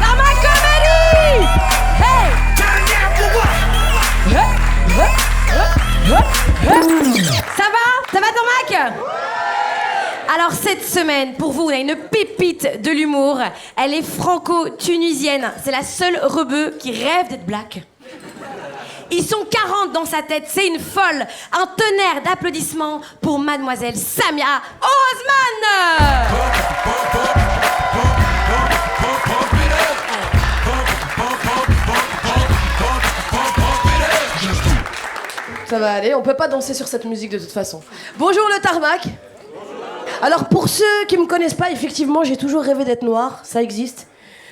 Tarmac Comedy! Hey! Ça va? Ça va, Tarmac? Alors cette semaine, pour vous, on a une pépite de l'humour. Elle est franco-tunisienne. C'est la seule rebeu qui rêve d'être black. Ils sont 40 dans sa tête, c'est une folle. Un tonnerre d'applaudissements pour mademoiselle Samia Osman. Ça va aller, on peut pas danser sur cette musique de toute façon. Bonjour le Tarmac. Alors pour ceux qui me connaissent pas, effectivement, j'ai toujours rêvé d'être noir, ça existe.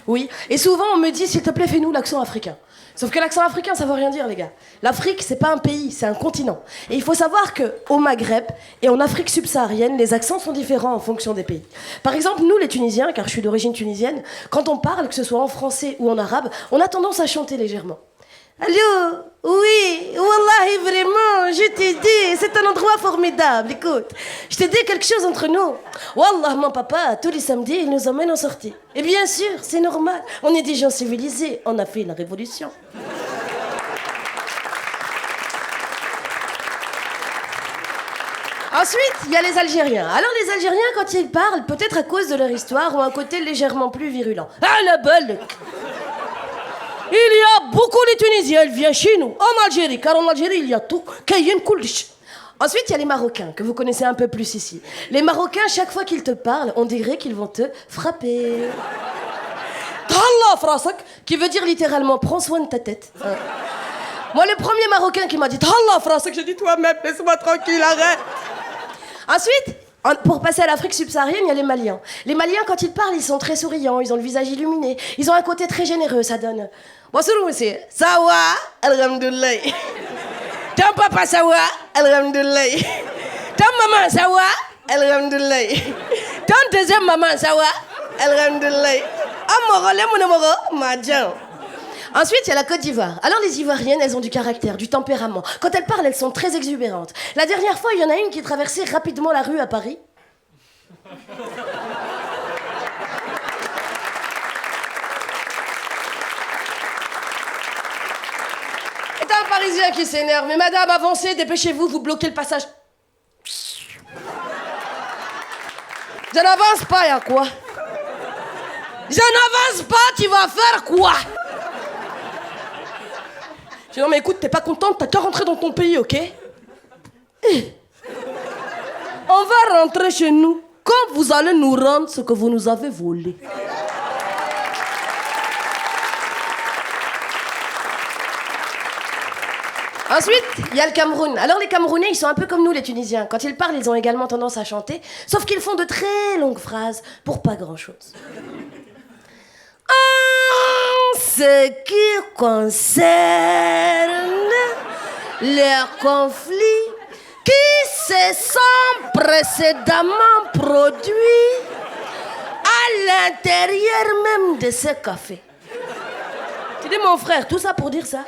Oui, et souvent on me dit, s'il te plaît, fais-nous l'accent africain. Sauf que l'accent africain, ça veut rien dire, les gars. L'Afrique, c'est pas un pays, c'est un continent. Et il faut savoir qu'au Maghreb et en Afrique subsaharienne, les accents sont différents en fonction des pays. Par exemple, nous, les Tunisiens, car je suis d'origine tunisienne, quand on parle, que ce soit en français ou en arabe, on a tendance à chanter légèrement. Allô, oui, wallahi, vraiment, je t'ai dit, c'est un endroit formidable, écoute. Je t'ai dit quelque chose entre nous. Wallah, mon papa, tous les samedis, il nous emmène en sortie. Et bien sûr, c'est normal, on est des gens civilisés, on a fait la révolution. Ensuite, il y a les Algériens. Alors les Algériens, quand ils parlent, peut-être à cause de leur histoire, ont un côté légèrement plus virulent. Ah, la balle! Il y a beaucoup de Tunisiens, ils viennent chez nous, en Algérie, car en Algérie, il y a tout. Ensuite, il y a les Marocains, que vous connaissez un peu plus ici. Les Marocains, chaque fois qu'ils te parlent, on dirait qu'ils vont te frapper. Tallah frasak, qui veut dire littéralement, prends soin de ta tête. Moi, le premier Marocain qui m'a dit Tallah frasak, j'ai dit toi-même, laisse-moi tranquille, arrête. Ensuite, pour passer à l'Afrique subsaharienne, il y a les Maliens. Les Maliens, quand ils parlent, ils sont très souriants, ils ont le visage illuminé, ils ont un côté très généreux, ça donne. Bonjour, monsieur. Sawa, alhamdoulilah. Ton papa, sawa, alhamdoulilah. Ton maman, sawa, alhamdoulilah. Ton deuxième maman, sawa, alhamdoulilah. Amoro, le mon madjan. Ensuite, il y a la Côte d'Ivoire. Alors, les Ivoiriennes, elles ont du caractère, du tempérament. Quand elles parlent, elles sont très exubérantes. La dernière fois, il y en a une qui traversait rapidement la rue à Paris. C'est un Parisien qui s'énerve. Mais madame, avancez, dépêchez-vous, vous bloquez le passage. Je n'avance pas, y'a quoi? Je n'avance pas, tu vas faire quoi? Je dis non mais écoute, t'es pas contente, t'as qu'à rentrer dans ton pays, ok? On va rentrer chez nous quand vous allez nous rendre ce que vous nous avez volé. Ensuite, il y a le Cameroun. Alors les Camerounais, ils sont un peu comme nous les Tunisiens. Quand ils parlent, ils ont également tendance à chanter, sauf qu'ils font de très longues phrases pour pas grand-chose. En ce qui concerne les conflits qui se sont précédemment produits à l'intérieur même de ce café. Tu dis mon frère, tout ça pour dire ça?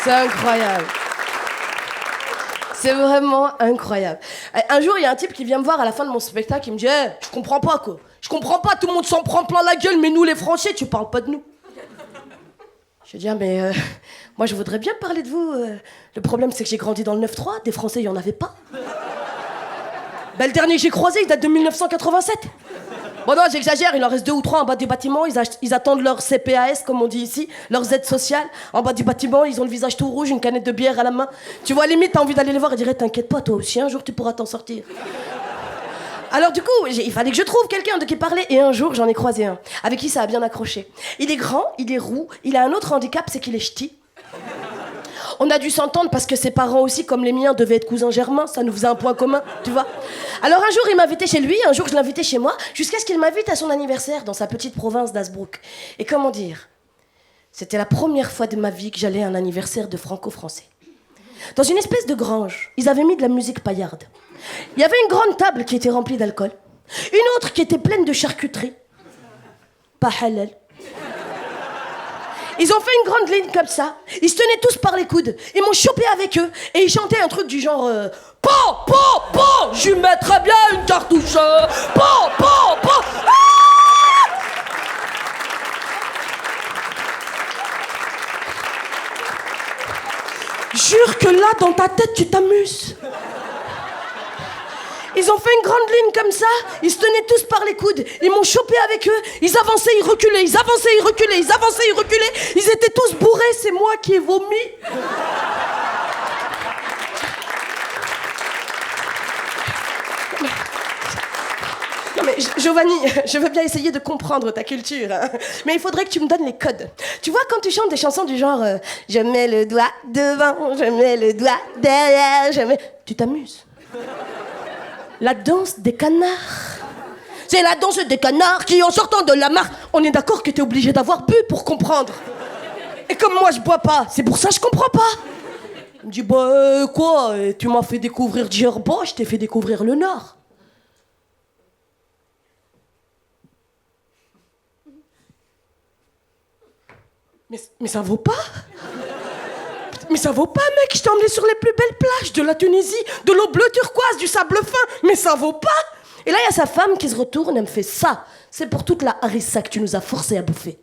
C'est incroyable. C'est vraiment incroyable. Un jour, il y a un type qui vient me voir à la fin de mon spectacle, il me dit hey, je comprends pas quoi. Je comprends pas, tout le monde s'en prend plein la gueule, mais nous les Français, tu parles pas de nous. Je dis mais moi je voudrais bien parler de vous. Le problème c'est que j'ai grandi dans le 9-3, des Français il y en avait pas. Ben, le dernier que j'ai croisé, il date de 1987. Bon non, j'exagère, il en reste 2 ou 3 en bas des bâtiments, ils attendent leur CPAS, comme on dit ici, leurs aides sociales. En bas du bâtiment, ils ont le visage tout rouge, une canette de bière à la main. Tu vois, limite, t'as envie d'aller les voir et dire t'inquiète pas, toi aussi, un jour tu pourras t'en sortir. Alors du coup, il fallait que je trouve quelqu'un de qui parler, et un jour, j'en ai croisé un, avec qui ça a bien accroché. Il est grand, il est roux, il a un autre handicap, c'est qu'il est ch'ti. On a dû s'entendre parce que ses parents aussi, comme les miens, devaient être cousins germains, ça nous faisait un point commun, tu vois. Alors un jour, il m'invitait chez lui, un jour, je l'invitais chez moi, jusqu'à ce qu'il m'invite à son anniversaire dans sa petite province d'Asbrook. Et comment dire, c'était la première fois de ma vie que j'allais à un anniversaire de franco-français. Dans une espèce de grange, ils avaient mis de la musique paillarde. Il y avait une grande table qui était remplie d'alcool, une autre qui était pleine de charcuterie, pas halal. Ils ont fait une grande ligne comme ça. Ils se tenaient tous par les coudes. Ils m'ont chopé avec eux. Et ils chantaient un truc du genre Je lui mettrais bien une cartouche. Jure que là, dans ta tête, tu t'amuses. Ils ont fait une grande ligne comme ça, ils se tenaient tous par les coudes, ils m'ont chopé avec eux, ils avançaient, ils reculaient, ils avançaient, ils reculaient, ils avançaient, ils reculaient, ils étaient tous bourrés, c'est moi qui ai vomi. Non mais Giovanni, je veux bien essayer de comprendre ta culture, hein. Mais il faudrait que tu me donnes les codes. Tu vois, quand tu chantes des chansons du genre je mets le doigt devant, je mets le doigt derrière, tu t'amuses. La danse des canards. C'est la danse des canards qui, en sortant de la mare, on est d'accord que t'es obligé d'avoir bu pour comprendre. Et comme moi je bois pas, c'est pour ça que je comprends pas. Il me dit quoi, tu m'as fait découvrir Djerba, je t'ai fait découvrir le Nord. Mais ça vaut pas. Mais ça vaut pas, mec, je t'ai emmené sur les plus belles plages de la Tunisie, de l'eau bleue turquoise, du sable fin, mais ça vaut pas. Et là, il y a sa femme qui se retourne et me fait ça. C'est pour toute la harissa que tu nous as forcé à bouffer.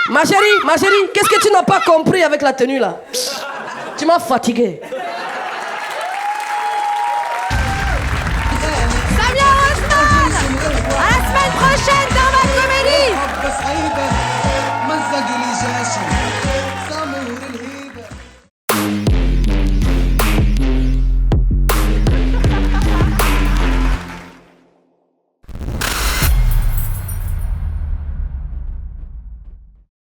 Ma chérie, qu'est-ce que tu n'as pas compris avec la tenue là? Tu m'as fatigué.